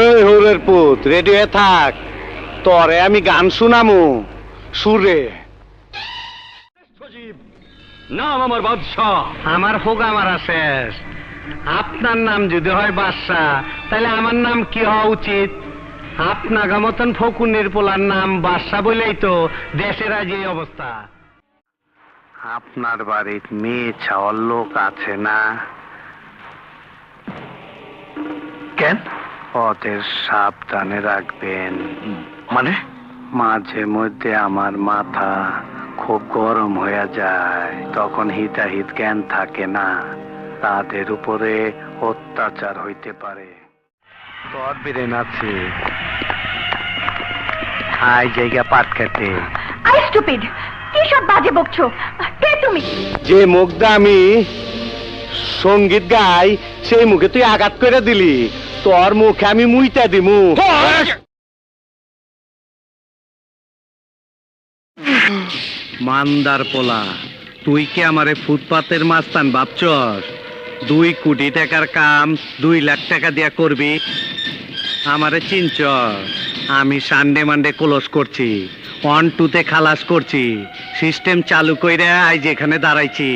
এই হরের পুত রেডি হয়ে থাক, তরে আমি গান শুনামু সুরে। নাম আমার বাদশাহ। আমার হোগা মারা শেষ। আপনার নাম যদি হয় বাদশাহ, তাহলে আমার নাম কি হওয়া উচিত? আপনার মতন ফকুনের পোলার নাম বাদশাহ বলেই তো দেশের আজ এই অবস্থা। আপনার বাড়ির মেয়ে ছাওয়ার লোক আছে না? কেন? ওদের সাবধানে রাখবেন। মানে? মাঝে মধ্যে আমার মাথা খুব গরম হয়ে যায়, তখন হিতাহিত জ্ঞান থাকে না, তাদের উপরে অত্যাচার হইতে পারে। তোর বিরেন আছে হাই জায়গা পাট খেতে। আই স্টুপিড, কি সব বাজে বকছো? কে তুমি? যে মুখ দিয়ে আমি সঙ্গীত গাই, সেই মুখে তুই আঘাত করে দিলি। তোর মুখে আমি মুইতা দিমু। মান্দার পোলা, তুই কি আমারে ফুটপাতের মাস্তান ভাবছস? 2 কোটি টাকার কাম 2 লাখ টাকা দিয়া করবি? আমারে চিনছ? আমি সানডে মানডে ক্লোজ করছি, 1 2 তে খালাস করছি, সিস্টেম চালু কইরা আজ এখানে দাঁড়াইছি।